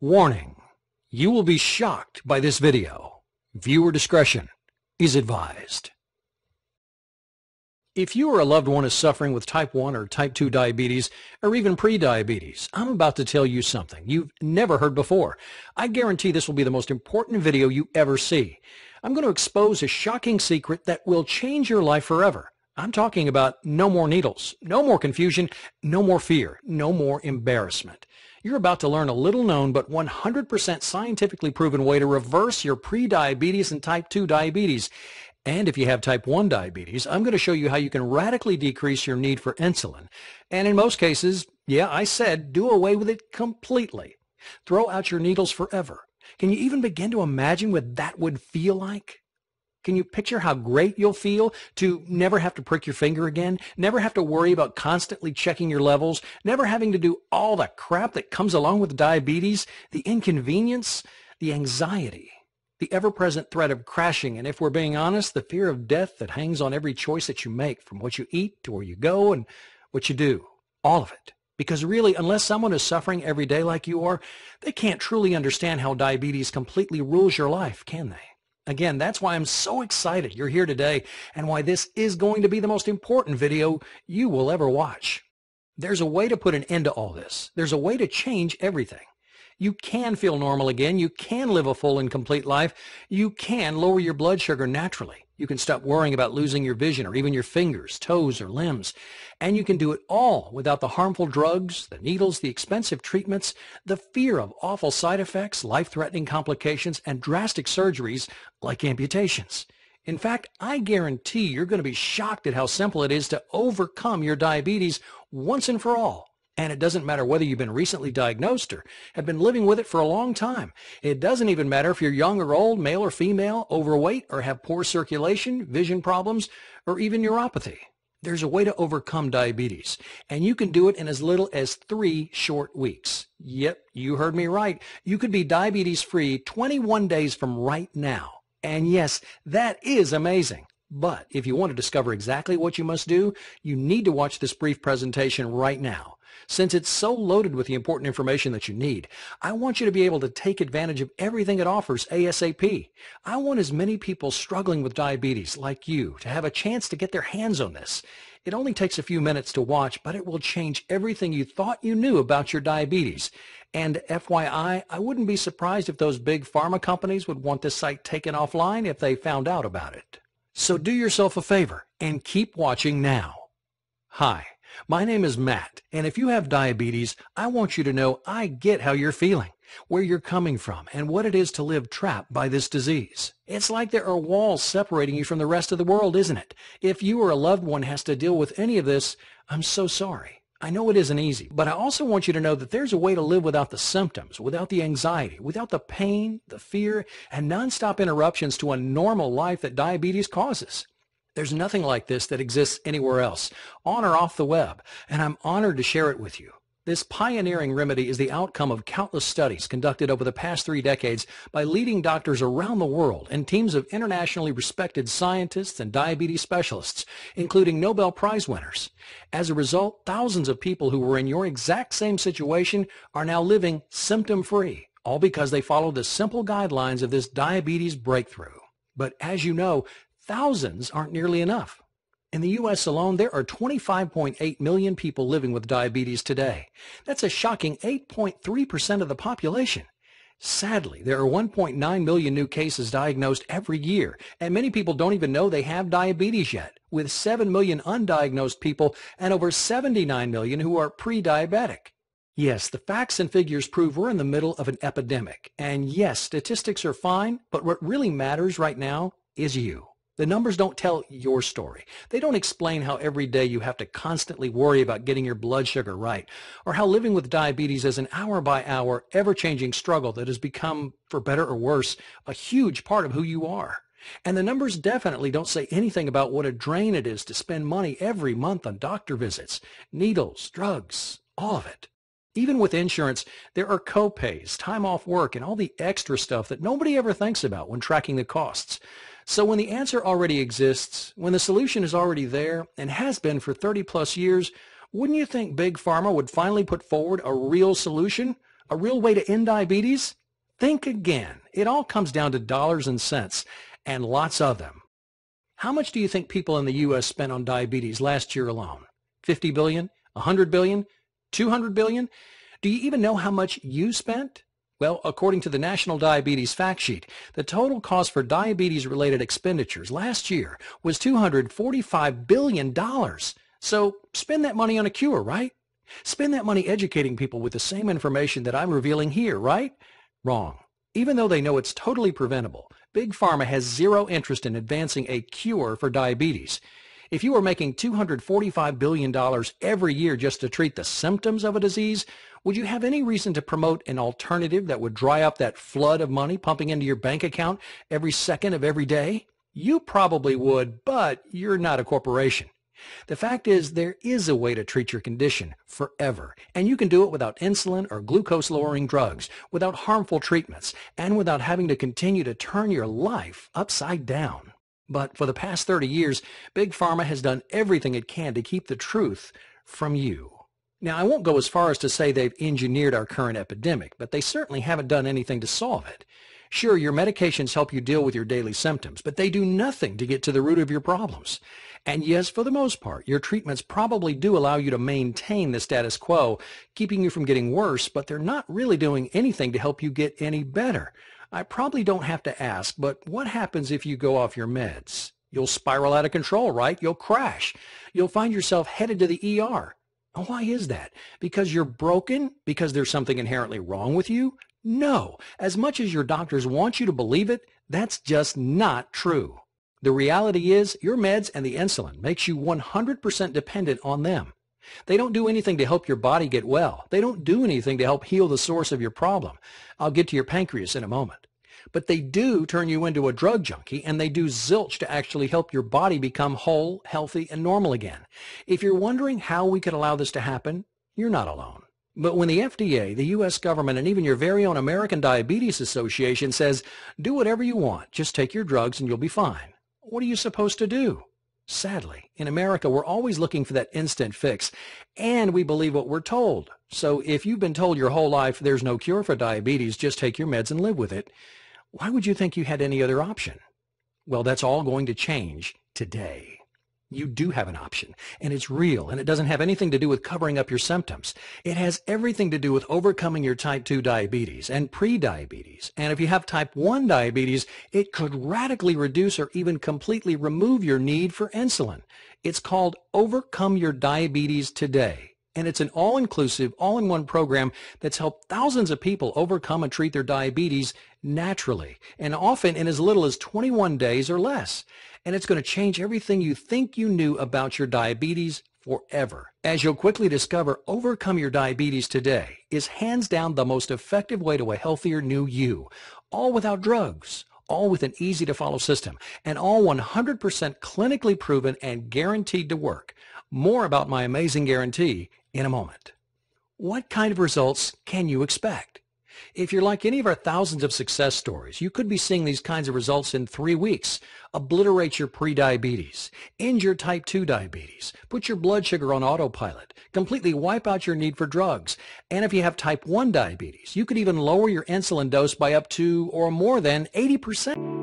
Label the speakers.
Speaker 1: Warning: you will be shocked by this video. Viewer discretion is advised. If you or a loved one is suffering with type 1 or type 2 diabetes, or even pre-diabetes, I'm about to tell you something you've never heard before. I guarantee this will be the most important video you ever see. I'm going to expose a shocking secret that will change your life forever. I'm talking about no more needles, no more confusion, no more fear, no more embarrassment. You're about to learn a little known but 100% scientifically proven way to reverse your pre-diabetes and type 2 diabetes. And if you have type 1 diabetes, I'm going to show you how you can radically decrease your need for insulin. And in most cases, yeah, I said do away with it completely. Throw out your needles forever. Can you even begin to imagine what that would feel like? Can you picture how great you'll feel to never have to prick your finger again, never have to worry about constantly checking your levels, never having to do all the crap that comes along with diabetes, the inconvenience, the anxiety, the ever-present threat of crashing, and if we're being honest, the fear of death that hangs on every choice that you make, from what you eat to where you go and what you do, all of it. Because really, unless someone is suffering every day like you are, they can't truly understand how diabetes completely rules your life, can they? Again, that's why I'm so excited you're here today and why this is going to be the most important video you will ever watch. There's a way to put an end to all this. There's a way to change everything. You can feel normal again. You can live a full and complete life. You can lower your blood sugar naturally. You can stop worrying about losing your vision or even your fingers, toes, or limbs. And you can do it all without the harmful drugs, the needles, the expensive treatments, the fear of awful side effects, life-threatening complications, and drastic surgeries like amputations. In fact, I guarantee you're going to be shocked at how simple it is to overcome your diabetes once and for all. And it doesn't matter whether you've been recently diagnosed or have been living with it for a long time. It doesn't even matter if you're young or old, male or female, overweight, or have poor circulation, vision problems, or even neuropathy. There's a way to overcome diabetes, and you can do it in as little as 3 short weeks. Yep, you heard me right. You could be diabetes-free 21 days from right now. And yes, that is amazing. But if you want to discover exactly what you must do, you need to watch this brief presentation right now. Since it's so loaded with the important information that you need, I want you to be able to take advantage of everything it offers ASAP. I want as many people struggling with diabetes like you to have a chance to get their hands on this. It only takes a few minutes to watch, but it will change everything you thought you knew about your diabetes. And FYI, I wouldn't be surprised if those big pharma companies would want this site taken offline if they found out about it. So do yourself a favor and keep watching now. Hi. My name is Matt, and if you have diabetes, I want you to know I get how you're feeling, where you're coming from, and what it is to live trapped by this disease. It's like there are walls separating you from the rest of the world, isn't it? If you or a loved one has to deal with any of this, I'm so sorry. I know it isn't easy, but I also want you to know that there's a way to live without the symptoms, without the anxiety, without the pain, the fear, and nonstop interruptions to a normal life that diabetes causes. There's nothing like this that exists anywhere else, on or off the web, and I'm honored to share it with you. This pioneering remedy is the outcome of countless studies conducted over the past 3 decades by leading doctors around the world and teams of internationally respected scientists and diabetes specialists, including Nobel Prize winners. As a result, thousands of people who were in your exact same situation are now living symptom-free, all because they followed the simple guidelines of this diabetes breakthrough. But as you know, thousands aren't nearly enough. In the U.S. alone, there are 25.8 million people living with diabetes today. That's a shocking 8.3% of the population. Sadly, there are 1.9 million new cases diagnosed every year, and many people don't even know they have diabetes yet, with 7 million undiagnosed people and over 79 million who are pre-diabetic. Yes, the facts and figures prove we're in the middle of an epidemic. And yes, statistics are fine, but what really matters right now is you. The numbers don't tell your story. They don't explain how every day you have to constantly worry about getting your blood sugar right, or how living with diabetes is an hour-by-hour, ever-changing struggle that has become, for better or worse, a huge part of who you are. And the numbers definitely don't say anything about what a drain it is to spend money every month on doctor visits, needles, drugs, all of it. Even with insurance, there are co-pays, time off work, and all the extra stuff that nobody ever thinks about when tracking the costs. So when the answer already exists, when the solution is already there and has been for 30 plus years, wouldn't you think Big Pharma would finally put forward a real solution? A real way to end diabetes? Think again. It all comes down to dollars and cents, and lots of them. How much do you think people in the U.S. spent on diabetes last year alone? 50 billion? 100 billion? 200 billion? Do you even know how much you spent? Well, according to the National Diabetes Fact Sheet, the total cost for diabetes-related expenditures last year was $245 billion. So spend that money on a cure, right? Spend that money educating people with the same information that I'm revealing here, right? Wrong. Even though they know it's totally preventable, Big Pharma has zero interest in advancing a cure for diabetes. If you were making $245 billion every year just to treat the symptoms of a disease, would you have any reason to promote an alternative that would dry up that flood of money pumping into your bank account every second of every day? You probably would, but you're not a corporation. The fact is, there is a way to treat your condition forever, and you can do it without insulin or glucose-lowering drugs, without harmful treatments, and without having to continue to turn your life upside down. But for the past 30 years, Big Pharma has done everything it can to keep the truth from you. Now, I won't go as far as to say they've engineered our current epidemic, but they certainly haven't done anything to solve it. Sure, your medications help you deal with your daily symptoms, but they do nothing to get to the root of your problems. And yes, for the most part, your treatments probably do allow you to maintain the status quo, keeping you from getting worse, but they're not really doing anything to help you get any better. I probably don't have to ask, but what happens if you go off your meds? You'll spiral out of control, right? You'll crash. You'll find yourself headed to the ER. Why is that? Because you're broken? Because there's something inherently wrong with you? No. As much as your doctors want you to believe it, that's just not true. The reality is your meds and the insulin makes you 100% dependent on them. They don't do anything to help your body get well. They don't do anything to help heal the source of your problem. I'll get to your pancreas in a moment. But they do turn you into a drug junkie, and they do zilch to actually help your body become whole, healthy, and normal again. If you're wondering how we could allow this to happen, you're not alone. But when the FDA, the U.S. government, and even your very own American Diabetes Association says, do whatever you want, just take your drugs and you'll be fine, what are you supposed to do? Sadly, in America, we're always looking for that instant fix, and we believe what we're told. So if you've been told your whole life there's no cure for diabetes, just take your meds and live with it, why would you think you had any other option? Well, that's all going to change today. You do have an option, and it's real, and it doesn't have anything to do with covering up your symptoms. It has everything to do with overcoming your type 2 diabetes and pre-diabetes. And if you have type 1 diabetes, it could radically reduce or even completely remove your need for insulin. It's called Overcome Your Diabetes Today. And it's an all-inclusive, all-in-one program that's helped thousands of people overcome and treat their diabetes naturally, and often in as little as 21 days or less. And it's going to change everything you think you knew about your diabetes forever. As you'll quickly discover, Overcome Your Diabetes Today is hands down the most effective way to a healthier new you, all without drugs, all with an easy-to-follow system, and all 100% clinically proven and guaranteed to work. More about my amazing guarantee in a moment. What kind of results can you expect? If you're like any of our thousands of success stories, you could be seeing these kinds of results in 3 weeks. Obliterate your pre-diabetes, end your type 2 diabetes, put your blood sugar on autopilot, completely wipe out your need for drugs. And if you have type 1 diabetes, you could even lower your insulin dose by up to or more than 80%.